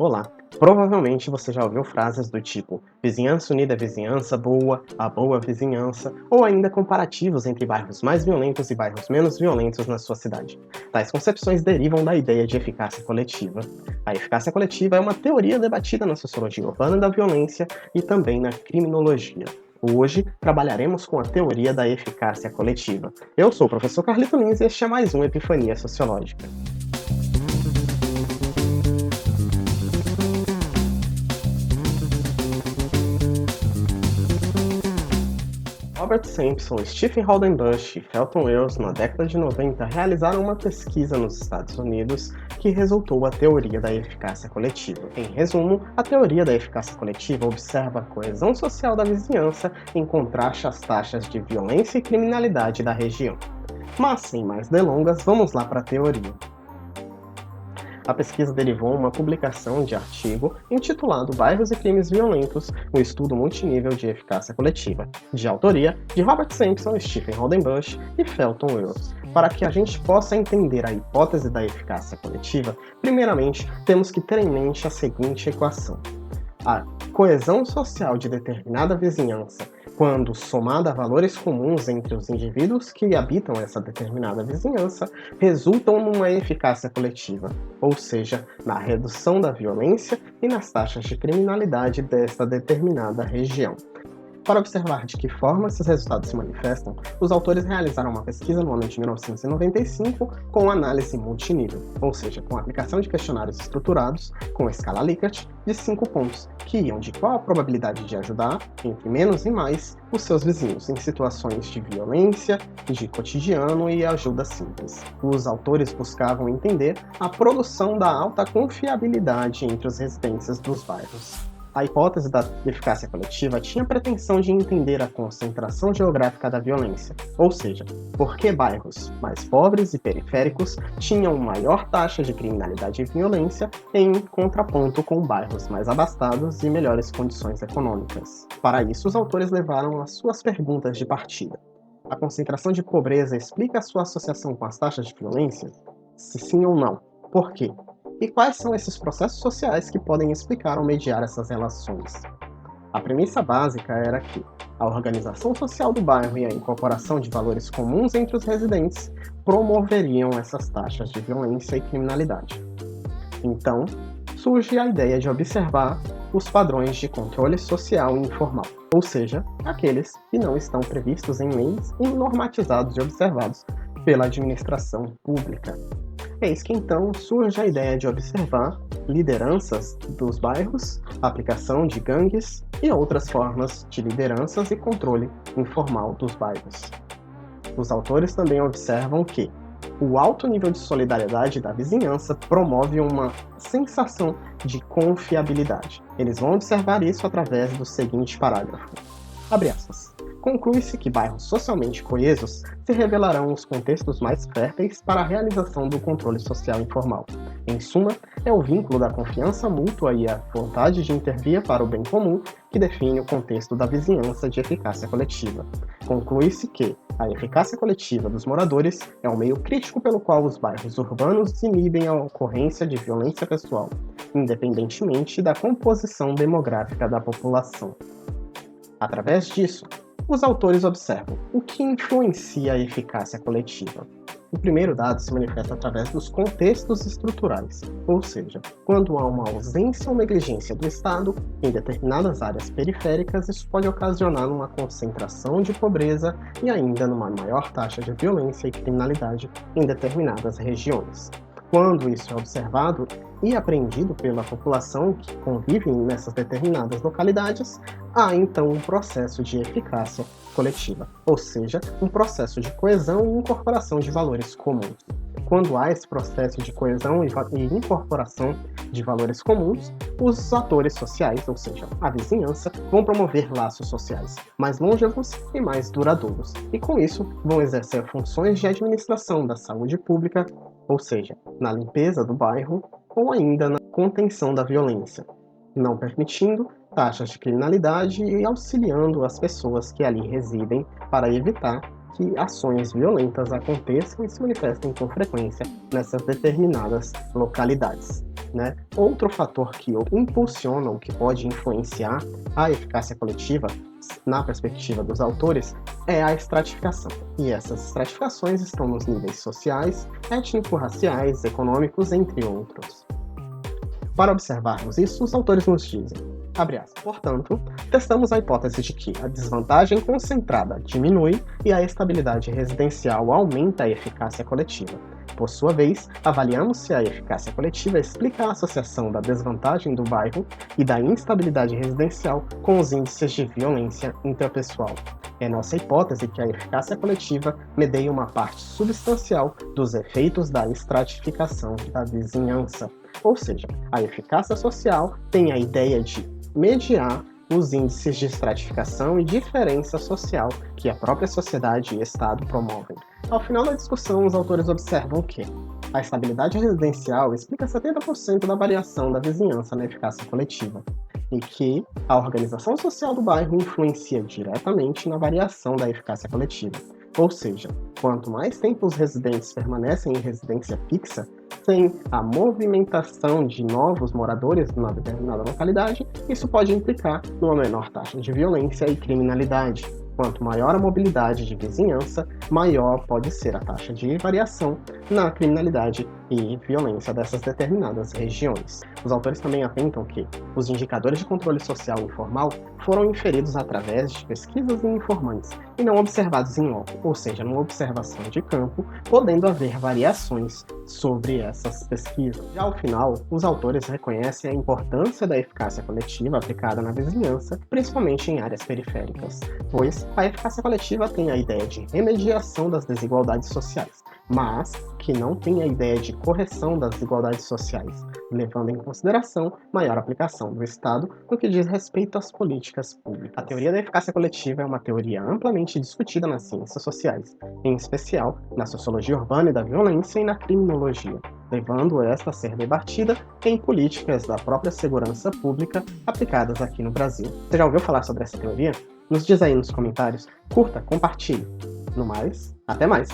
Olá! Provavelmente você já ouviu frases do tipo vizinhança unida é vizinhança boa, a boa vizinhança, ou ainda comparativos entre bairros mais violentos e bairros menos violentos na sua cidade. Tais concepções derivam da ideia de eficácia coletiva. A eficácia coletiva é uma teoria debatida na sociologia urbana da violência e também na criminologia. Hoje trabalharemos com a teoria da eficácia coletiva. Eu sou o professor Carlito Lins e este é mais um Epifania Sociológica. Robert Sampson, Stephen Hodenbush e Felton Welles, na década de 90, realizaram uma pesquisa nos Estados Unidos que resultou a teoria da eficácia coletiva. Em resumo, a teoria da eficácia coletiva observa a coesão social da vizinhança em contraste às taxas de violência e criminalidade da região. Mas, sem mais delongas, vamos lá para a teoria. A pesquisa derivou uma publicação de artigo intitulado Bairros e Crimes Violentos, um estudo multinível de eficácia coletiva, de autoria de Robert Sampson, Stephen Hodenbush e Felton Welles. Para que a gente possa entender a hipótese da eficácia coletiva, primeiramente temos que ter em mente a seguinte equação. A coesão social de determinada vizinhança, quando somada a valores comuns entre os indivíduos que habitam essa determinada vizinhança, resultam numa eficácia coletiva, ou seja, na redução da violência e nas taxas de criminalidade desta determinada região. Para observar de que forma esses resultados se manifestam, os autores realizaram uma pesquisa no ano de 1995 com análise multinível, ou seja, com a aplicação de questionários estruturados com a escala Likert de 5 pontos, que iam de qual a probabilidade de ajudar, entre menos e mais, os seus vizinhos em situações de violência, de cotidiano e ajuda simples. Os autores buscavam entender a produção da alta confiabilidade entre os residentes dos bairros. A hipótese da eficácia coletiva tinha a pretensão de entender a concentração geográfica da violência, ou seja, por que bairros mais pobres e periféricos tinham maior taxa de criminalidade e violência em contraponto com bairros mais abastados e melhores condições econômicas. Para isso, os autores levaram as suas perguntas de partida. A concentração de pobreza explica a sua associação com as taxas de violência? Se sim ou não, por quê? E quais são esses processos sociais que podem explicar ou mediar essas relações? A premissa básica era que a organização social do bairro e a incorporação de valores comuns entre os residentes promoveriam essas taxas de violência e criminalidade. Então, surge a ideia de observar os padrões de controle social informal, ou seja, aqueles que não estão previstos em leis e normatizados e observados pela administração pública. Eis que então surge a ideia de observar lideranças dos bairros, a aplicação de gangues e outras formas de lideranças e controle informal dos bairros. Os autores também observam que o alto nível de solidariedade da vizinhança promove uma sensação de confiabilidade. Eles vão observar isso através do seguinte parágrafo. Abre aspas. Conclui-se que bairros socialmente coesos se revelarão os contextos mais férteis para a realização do controle social informal. Em suma, é o vínculo da confiança mútua e a vontade de intervir para o bem comum que define o contexto da vizinhança de eficácia coletiva. Conclui-se que a eficácia coletiva dos moradores é o meio crítico pelo qual os bairros urbanos inibem a ocorrência de violência pessoal, independentemente da composição demográfica da população. Através disso, os autores observam o que influencia a eficácia coletiva. O primeiro dado se manifesta através dos contextos estruturais, ou seja, quando há uma ausência ou negligência do Estado em determinadas áreas periféricas, isso pode ocasionar uma concentração de pobreza e ainda numa maior taxa de violência e criminalidade em determinadas regiões. Quando isso é observado e apreendido pela população que convive nessas determinadas localidades, há então um processo de eficácia coletiva, ou seja, um processo de coesão e incorporação de valores comuns. Quando há esse processo de coesão e incorporação de valores comuns, os atores sociais, ou seja, a vizinhança, vão promover laços sociais mais longevos e mais duradouros, e com isso vão exercer funções de administração da saúde pública, ou seja, na limpeza do bairro ou ainda na contenção da violência, não permitindo taxas de criminalidade e auxiliando as pessoas que ali residem para evitar que ações violentas aconteçam e se manifestem com frequência nessas determinadas localidades, né? Outro fator que impulsiona ou que pode influenciar a eficácia coletiva, na perspectiva dos autores, é a estratificação. E essas estratificações estão nos níveis sociais, étnico-raciais, econômicos, entre outros. Para observarmos isso, os autores nos dizem, abre aspas, portanto, testamos a hipótese de que a desvantagem concentrada diminui e a estabilidade residencial aumenta a eficácia coletiva. Por sua vez, avaliamos se a eficácia coletiva explica a associação da desvantagem do bairro e da instabilidade residencial com os índices de violência intrapessoal. É nossa hipótese que a eficácia coletiva medeia uma parte substancial dos efeitos da estratificação da vizinhança. Ou seja, a eficácia social tem a ideia de mediar os índices de estratificação e diferença social que a própria sociedade e Estado promovem. Ao final da discussão, os autores observam que a estabilidade residencial explica 70% da variação da vizinhança na eficácia coletiva, e que a organização social do bairro influencia diretamente na variação da eficácia coletiva. Ou seja, quanto mais tempo os residentes permanecem em residência fixa, sem a movimentação de novos moradores numa determinada localidade, isso pode implicar numa menor taxa de violência e criminalidade. Quanto maior a mobilidade de vizinhança, maior pode ser a taxa de variação na criminalidade e violência dessas determinadas regiões. Os autores também atentam que os indicadores de controle social informal foram inferidos através de pesquisas informantes e não observados em loco, ou seja, numa observação de campo, podendo haver variações sobre essas pesquisas. Já ao final, os autores reconhecem a importância da eficácia coletiva aplicada na vizinhança, principalmente em áreas periféricas, pois a eficácia coletiva tem a ideia de remediação das desigualdades sociais, mas que não tem a ideia de correção das desigualdades sociais, levando em consideração maior aplicação do Estado no que diz respeito às políticas públicas. A teoria da eficácia coletiva é uma teoria amplamente discutida nas ciências sociais, em especial na sociologia urbana e da violência e na criminologia, levando esta a ser debatida em políticas da própria segurança pública aplicadas aqui no Brasil. Você já ouviu falar sobre essa teoria? Nos diz aí nos comentários, curta, compartilhe. No mais, até mais!